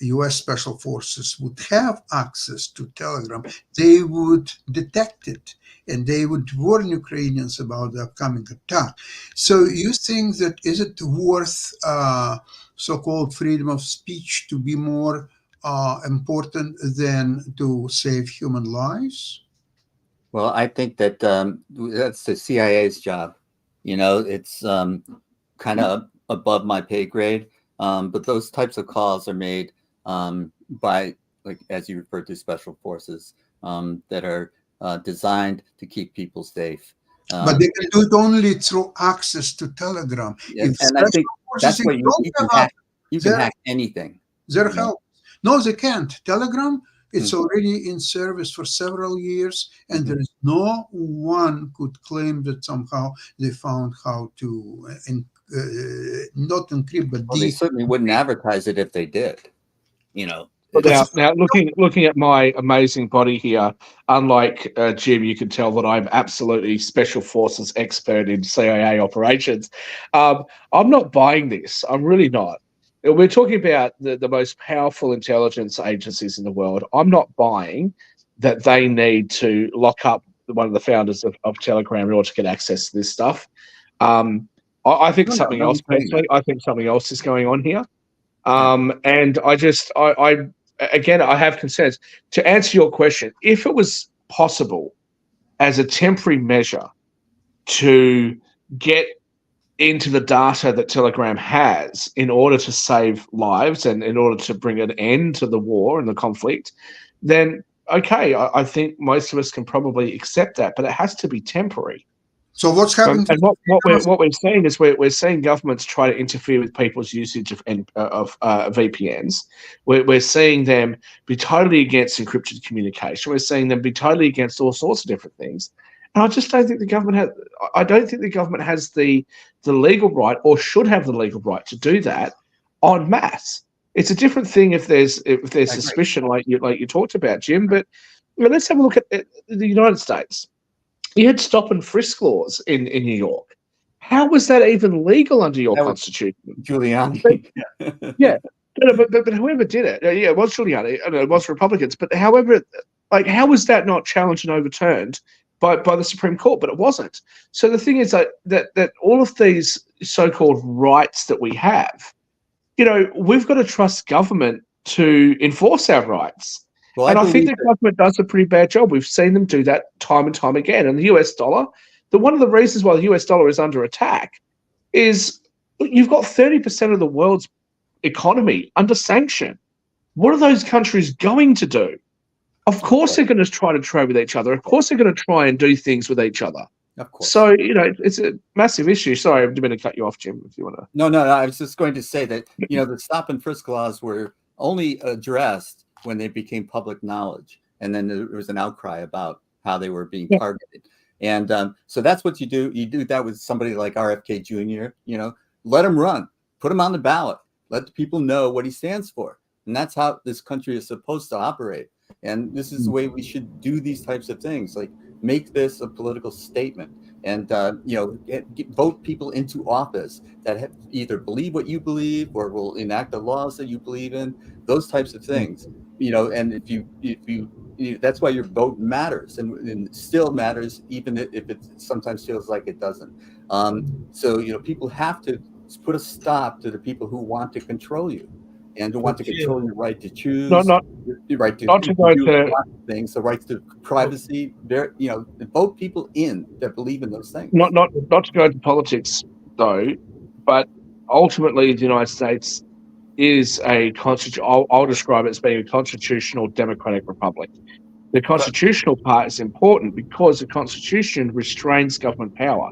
U.S. Special Forces would have access to Telegram, they would detect it and they would warn Ukrainians about the upcoming attack. So you think that is it worth so-called freedom of speech to be more important than to save human lives? Well, I think that that's the CIA's job. You know, it's kind of above my pay grade. But those types of calls are made by, like, as you referred to, special forces that are designed to keep people safe. But they can do it only through access to Telegram. Yeah, If and I think that's forces what you can hack. You can hack anything. Their you know? help. No, they can't. Telegram, it's already in service for several years, and there is no one could claim that somehow they found how to not encrypt, but Well, they certainly wouldn't advertise it if they did. You know. But now looking at my amazing body here, unlike Jim, you can tell that I'm absolutely special forces expert in CIA operations. I'm not buying this. I'm really not. We're talking about the most powerful intelligence agencies in the world. I'm not buying that they need to lock up one of the founders of Telegram in order to get access to this stuff. I think something else, personally. I think something else is going on here. And I have concerns. To answer your question, if it was possible as a temporary measure to get into the data that Telegram has in order to save lives and in order to bring an end to the war and the conflict, then okay, I think most of us can probably accept that, but it has to be temporary. So what's happening? And what we're seeing is we're seeing governments try to interfere with people's usage of VPNs. We're seeing them be totally against encrypted communication. We're seeing them be totally against all sorts of different things. And I just don't think the government has. I don't think the government has the legal right, or should have the legal right, to do that en masse. It's a different thing if there's suspicion, like you talked about, Jim. But let's have a look at the United States. You had stop and frisk laws in New York. How was that even legal under your constitution? Giuliani. Yeah. But whoever did it, it was Giuliani, it was Republicans. But however, how was that not challenged and overturned by the Supreme Court? But it wasn't. So the thing is that all of these so-called rights that we have, we've got to trust government to enforce our rights. Well, and I think the government does a pretty bad job. We've seen them do that time and time again. And the US dollar, one of the reasons why the US dollar is under attack is you've got 30% of the world's economy under sanction. What are those countries going to do? Of course they're going to try to trade with each other. Of course they're going to try and do things with each other. Of course. So, it's a massive issue. Sorry, I didn't mean to cut you off, Jim, if you want to. No. I was just going to say that, the stop and frisk laws were only addressed when they became public knowledge. And then there was an outcry about how they were being targeted. And so that's what you do. You do that with somebody like RFK Jr., let him run, put him on the ballot, let the people know what he stands for. And that's how this country is supposed to operate. And this is the way we should do these types of things, like make this a political statement and, vote people into office that either believe what you believe or will enact the laws that you believe in, those types of things, and if you that's why your vote matters and still matters, even if it sometimes feels like it doesn't. So, people have to put a stop to the people who want to control you and who want to control your right to choose, your right to do things, the right to privacy. Vote people in that believe in those things. Not to go into politics, though, but ultimately the United States is I'll describe it as being a constitutional democratic republic. The constitutional part is important because the Constitution restrains government power,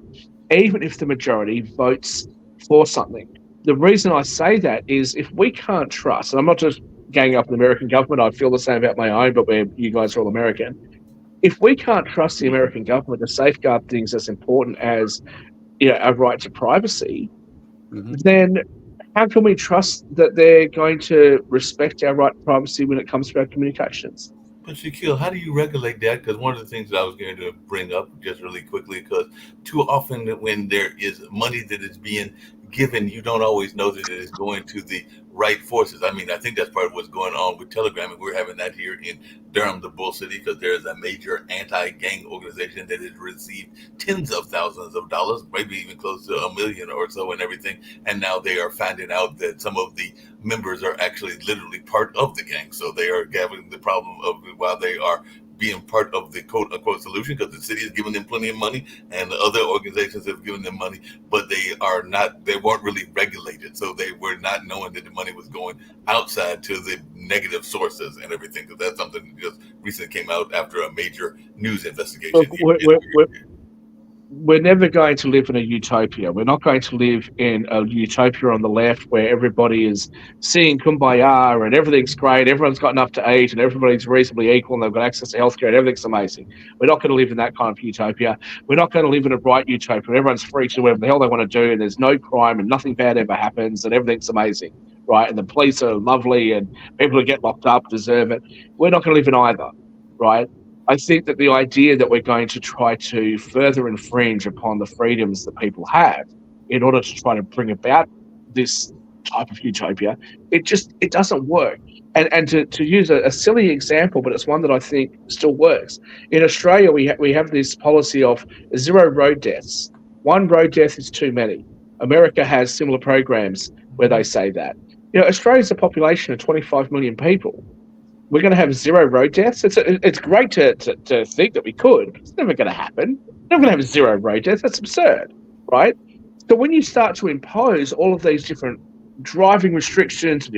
even if the majority votes for something. The reason I say that is if we can't trust, and I'm not just ganging up on the American government, I feel the same about my own, but you guys are all American. If we can't trust the American government to safeguard things as important as a right to privacy, then how can we trust that they're going to respect our right to privacy when it comes to our communications? But Shaquille, how do you regulate that? Because one of the things that I was going to bring up just really quickly, because too often when there is money that is being given, you don't always know that it is going to the right forces. I mean, I think that's part of what's going on with Telegram, and we're having that here in Durham, the Bull City, because there is a major anti-gang organization that has received tens of thousands of dollars, maybe even close to $1 million or so and everything. And now they are finding out that some of the members are actually literally part of the gang. So they are having the problem of, while they are being part of the quote unquote solution, because the city is giving them plenty of money and the other organizations have given them money, but they weren't really regulated. So they were not knowing that the money was going outside to the negative sources and everything, because that's something that just recently came out after a major news investigation. We're never going to live in a utopia. We're not going to live in a utopia on the left where everybody is seeing kumbaya and everything's great, everyone's got enough to eat and everybody's reasonably equal and they've got access to healthcare and everything's amazing. We're not going to live in that kind of utopia. We're not going to live in a bright utopia where everyone's free to do whatever the hell they want to do and there's no crime and nothing bad ever happens and everything's amazing, right? And the police are lovely and people who get locked up deserve it. We're not going to live in either, right? I think that the idea that we're going to try to further infringe upon the freedoms that people have in order to try to bring about this type of utopia, it doesn't work. And to use a silly example, but it's one that I think still works. In Australia, we have this policy of 0 road deaths. 1 road death is too many. America has similar programs where they say that. Australia's a population of 25 million people. We're going to have 0 road deaths. It's great to think that we could, but it's never going to happen. We're not going to have 0 road deaths. That's absurd, right? So when you start to impose all of these different driving restrictions, and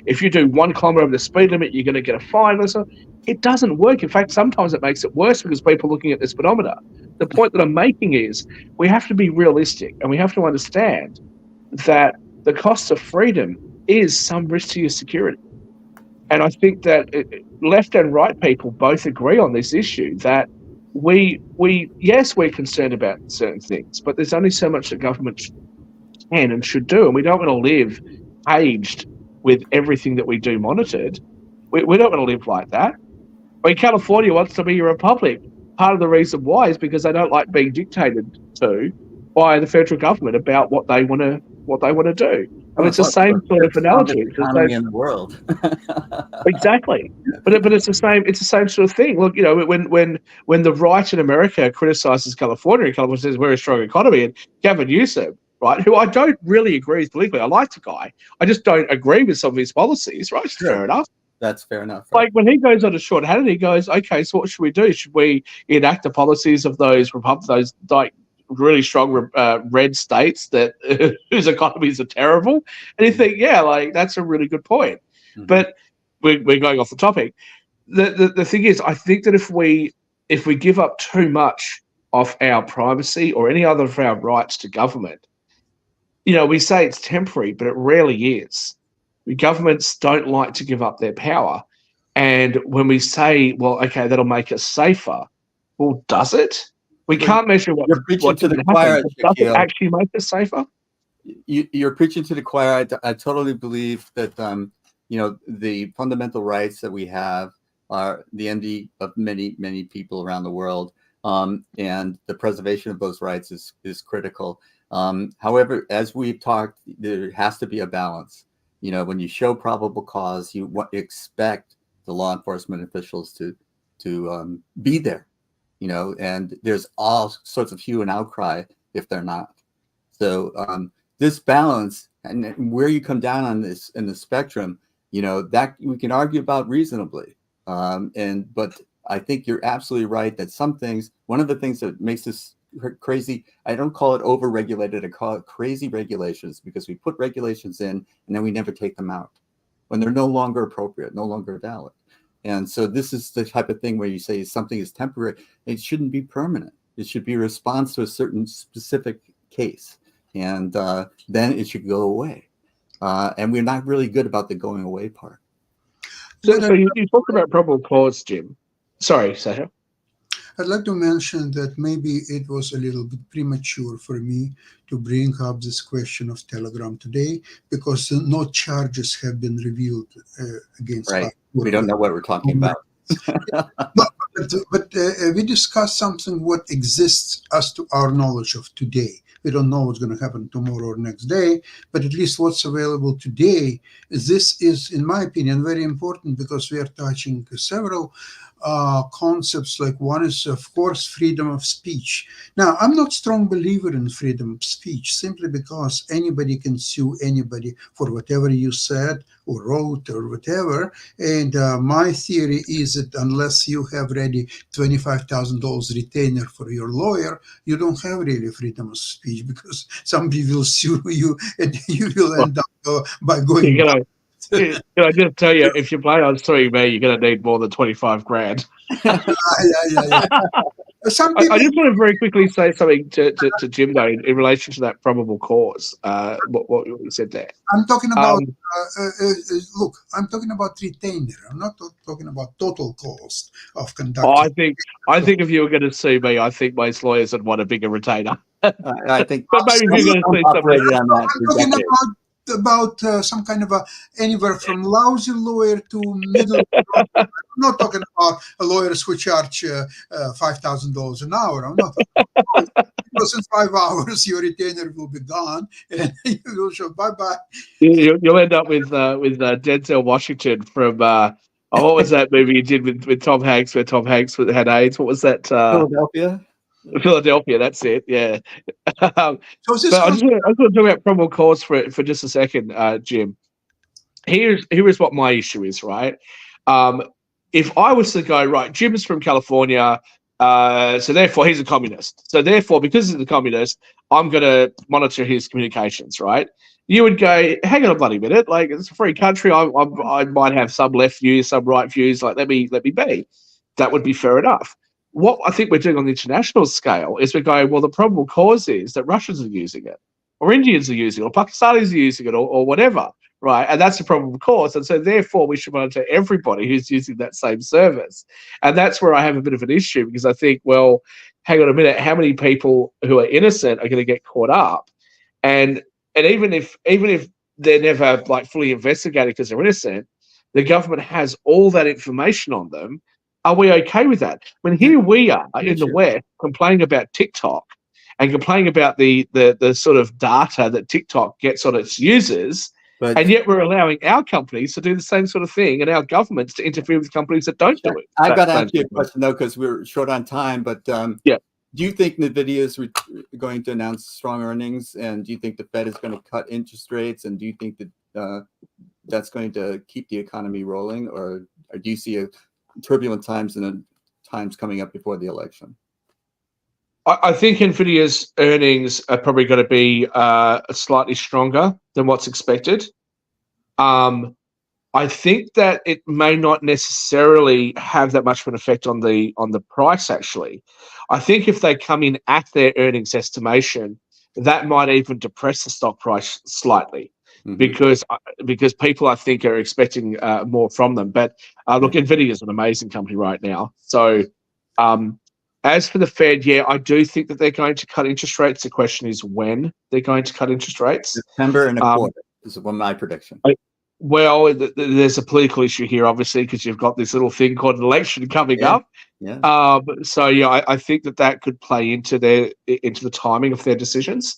if you do 1 kilometre over the speed limit, you're going to get a fine. It doesn't work. In fact, sometimes it makes it worse because people are looking at the speedometer. The point that I'm making is we have to be realistic and we have to understand that the cost of freedom is some risk to your security. And I think that left and right people both agree on this issue that we're concerned about certain things, but there's only so much that government can and should do. And we don't want to live caged with everything that we do monitored. We don't want to live like that. I mean, California wants to be a republic. Part of the reason why is because they don't like being dictated to by the federal government about what they want to do. And it's the same sort of analogy. Economy in the world. Exactly, but it's the same. It's the same sort of thing. Look, when the right in America criticizes California, and California says we're a strong economy, and Gavin Newsom, right, who I don't really agree with politically. I like the guy. I just don't agree with some of his policies. Right, Sure. Fair enough. That's fair enough. Right? Like when he goes on a short-handed, he goes, "Okay, so what should we do? Should we enact the policies of those like really strong red states that whose economies are terrible?" And you think, yeah, like that's a really good point. Mm-hmm. But we're going off the topic. The thing is, I think that if we give up too much of our privacy or any other of our rights to government, we say it's temporary, but it rarely is. Governments don't like to give up their power. And when we say, well, okay, that'll make us safer, well, does it? We Well, can't measure what preaching to the didn't choir, happen, but does it Shaquille. actually make us safer? You're preaching to the choir. I totally believe that the fundamental rights that we have are the envy of many, many people around the world, and the preservation of those rights is critical. However, as we've talked, there has to be a balance. When you show probable cause, you expect the law enforcement officials to be there. And there's all sorts of hue and outcry if they're not. So this balance and where you come down on this in the spectrum, that we can argue about reasonably. But I think you're absolutely right that some things, one of the things that makes this crazy, I don't call it over-regulated, I call it crazy regulations, because we put regulations in and then we never take them out when they're no longer appropriate, no longer valid. And so this is the type of thing where you say something is temporary. It shouldn't be permanent. It should be a response to a certain specific case. And then it should go away. And we're not really good about the going away part. So you talked about probable cause, Jim. Sorry, Sasha. I'd like to mention that maybe it was a little bit premature for me to bring up this question of Telegram today, because no charges have been revealed against us. Right. We don't know what we're talking about. But we discussed something what exists as to our knowledge of today. We don't know what's going to happen tomorrow or next day, but at least what's available today. This is, in my opinion, very important, because we are touching several concepts. Like one is, of course, freedom of speech. Now, I'm not a strong believer in freedom of speech, simply because anybody can sue anybody for whatever you said or wrote or whatever. And my theory is that unless you have ready $25,000 retainer for your lawyer, you don't have really freedom of speech, because somebody will sue you and you will end up by going. Can I just tell you, if you play on suing me, you're going to need more than 25 grand. Yeah. Some people, I just want to very quickly say something to Jim, though, in relation to that probable cause, what you said there. I'm talking about, look, I'm talking about retainer. I'm not talking about total cost of conducting. I think if you were going to sue me, I think most lawyers would want a bigger retainer. I think, but maybe if you're going to sue somebody, I'm talking about some kind of anywhere from lousy lawyer to middle. I'm not talking about lawyers who charge $5,000 an hour. I'm not talking about, because in 5 hours your retainer will be gone and you will show bye-bye. You'll end up with Denzel Washington from what was that movie you did with Tom Hanks, where Tom Hanks had AIDS? What was that? Philadelphia, that's it. Yeah. But I just want to talk about probable cause for just a second, Jim. Here is what my issue is, right? If I was to go, right, Jim's from California, so therefore he's a communist. So therefore, because he's a communist, I'm going to monitor his communications, right? You would go, hang on a bloody minute, like, it's a free country. I might have some left views, some right views. Like, let me be. That would be fair enough. What I think we're doing on the international scale is we're going, well, the probable cause is that Russians are using it, or Indians are using it, or Pakistanis are using it, or whatever, right? And that's the probable cause. And so therefore we should monitor everybody who's using that same service. And that's where I have a bit of an issue, because I think, well, hang on a minute, how many people who are innocent are going to get caught up? And even if they're never like fully investigated because they're innocent, the government has all that information on them. Are we okay with that? When here we are in the West complaining about TikTok and complaining about the sort of data that TikTok gets on its users, and yet we're allowing our companies to do the same sort of thing and our governments to interfere with companies that don't do it. I've got to ask you a question, though, because we're short on time. But yeah. Do you think NVIDIA is going to announce strong earnings? And do you think the Fed is going to cut interest rates? And do you think that that's going to keep the economy rolling? Or do you see turbulent times and times coming up before the election? I think NVIDIA's earnings are probably going to be slightly stronger than what's expected. I think that it may not necessarily have that much of an effect on the price. Actually, I think if they come in at their earnings estimation, that might even depress the stock price slightly, Mhm. because people I think are expecting more from them. But look, Yeah. Nvidia is an amazing company right now. So um, as for the Fed, yeah, I do think that they're going to cut interest rates. The question is when they're going to cut interest rates. September and a Um, quarter is one my prediction. well, there's a political issue here, obviously, because you've got this little thing called an election coming Yeah. up. Yeah. So yeah, I think that could play into the timing of their decisions.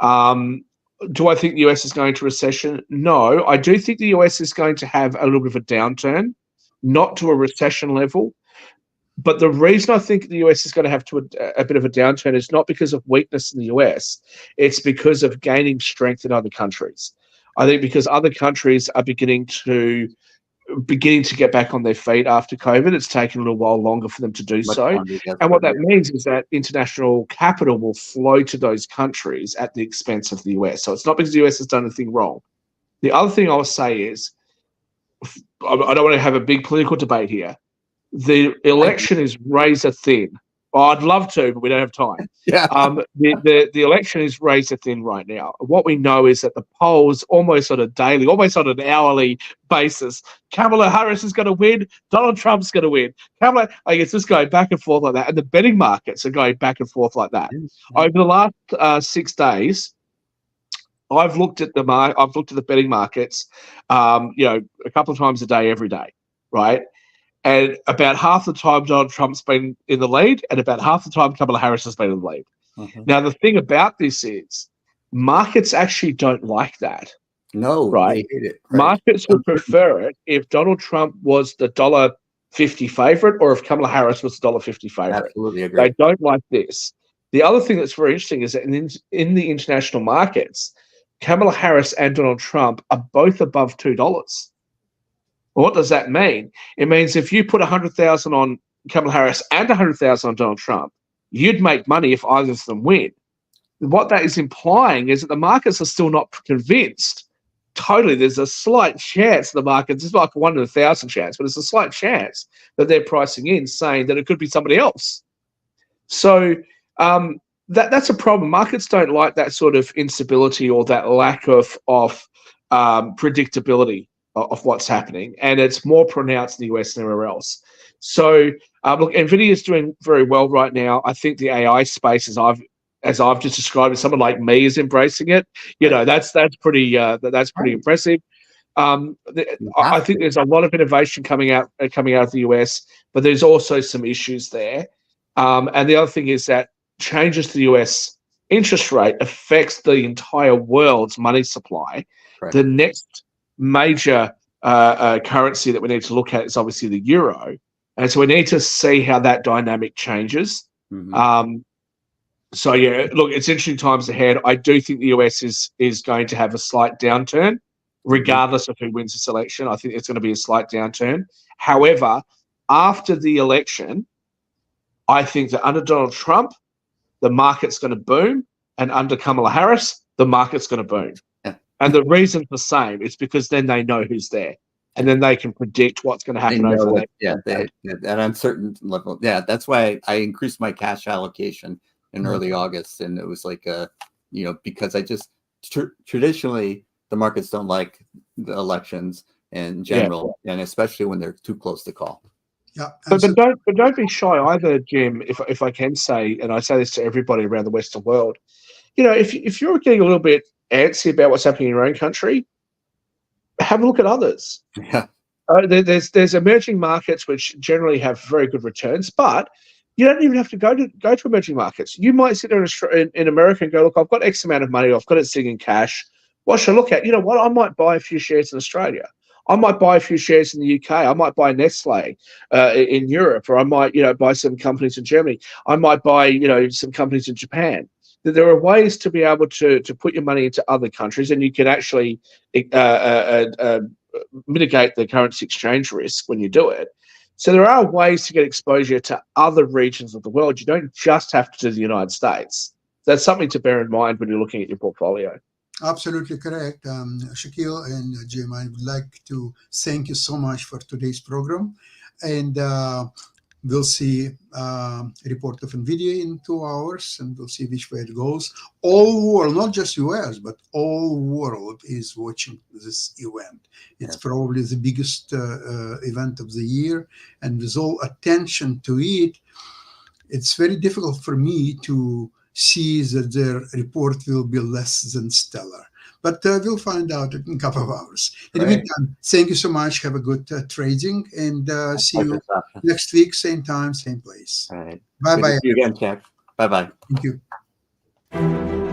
Do I think the US is going to recession? No, I do think the US is going to have a little bit of a downturn, not to a recession level. But the reason I think the US is going to have a bit of a downturn is not because of weakness in the US. It's because of gaining strength in other countries. I think because other countries are beginning to get back on their feet after COVID. It's taken a little while longer for them to do Much so. longer, yes, And but what that means is that international capital will flow to those countries at the expense of the US. So it's not because the US has done anything wrong. The other thing I'll say is, I don't want to have a big political debate here. The election is razor thin. Well, I'd love to, but we don't have time. yeah. The election is razor thin right now. What we know is that the polls, almost on a daily, almost on an hourly basis, Kamala Harris is going to win, Donald Trump's going to win. Like it's just going back and forth like that, and the betting markets are going back and forth like that. Over the last 6 days, I've looked at the betting markets, a couple of times a day, every day, right? And about half the time, Donald Trump's been in the lead, and about half the time, Kamala Harris has been in the lead. Uh-huh. Now, the thing about this is markets actually don't like that. No, right? they hate it. Right. Markets would prefer it if Donald Trump was the $1.50 favorite or if Kamala Harris was the $1.50 favorite. Absolutely agree. They don't like this. The other thing that's very interesting is that in the international markets, Kamala Harris and Donald Trump are both above $2. Well, what does that mean? It means if you put 100,000 on Kamala Harris and 100,000 on Donald Trump, you'd make money if either of them win. What that is implying is that the markets are still not convinced. Totally, there's a slight chance the markets, it's like 1 in 1,000 chance, but it's a slight chance that they're pricing in, saying that it could be somebody else. So that's a problem. Markets don't like that sort of instability or that lack of predictability of what's happening, and it's more pronounced in the US than anywhere else. So look, Nvidia is doing very well right now. I think the AI space, as I've just described it, someone like me is embracing it. That's pretty impressive. I think there's a lot of innovation coming out of the US, but there's also some issues there. And the other thing is that changes to the US interest rate affects the entire world's money supply. Correct. The next major currency that we need to look at is obviously the euro, and so we need to see how that dynamic changes. Mm-hmm. So yeah, look, it's interesting times ahead. I do think the US is going to have a slight downturn, regardless of who wins this election. I think it's going to be a slight downturn. However, after the election, I think that under Donald Trump, the market's going to boom, and under Kamala Harris, the market's going to boom. Yeah. And the reason's the same. It's because then they know who's there, and then they can predict what's going to happen over the next. At uncertain level. Yeah, that's why I increased my cash allocation in early August, and it was like because I just traditionally the markets don't like the elections in general, and especially when they're too close to call. Yeah, but don't be shy either, Jim. If I can say, and I say this to everybody around the Western world, if you're getting a little bit antsy about what's happening in your own country, have a look at others. Yeah. There's emerging markets which generally have very good returns, but you don't even have to go to emerging markets. You might sit there in America and go, look, I've got X amount of money, I've got it sitting in cash. What should I look at? You know what? I might buy a few shares in Australia. I might buy a few shares in the UK. I might buy Nestle in Europe, or I might buy some companies in Germany. I might buy some companies in Japan. There are ways to be able to put your money into other countries, and you can actually mitigate the currency exchange risk when you do it. So there are ways to get exposure to other regions of the world. You don't just have to do the United States. That's something to bear in mind when you're looking at your portfolio. Absolutely correct. Shaquille and Jim, I would like to thank you so much for today's program. And we'll see a report of NVIDIA in 2 hours, and we'll see which way it goes. All world, not just US, but all world is watching this event. It's Yes. probably the biggest event of the year. And with all attention to it, it's very difficult for me to see that their report will be less than stellar. But we'll find out in a couple of hours. In the Great. meantime, thank you so much. Have a good trading, and see Pleasure, you Sasha. next week, same time, same place. All right. Bye Good to bye. see you again, Jack. Bye bye. Thank you.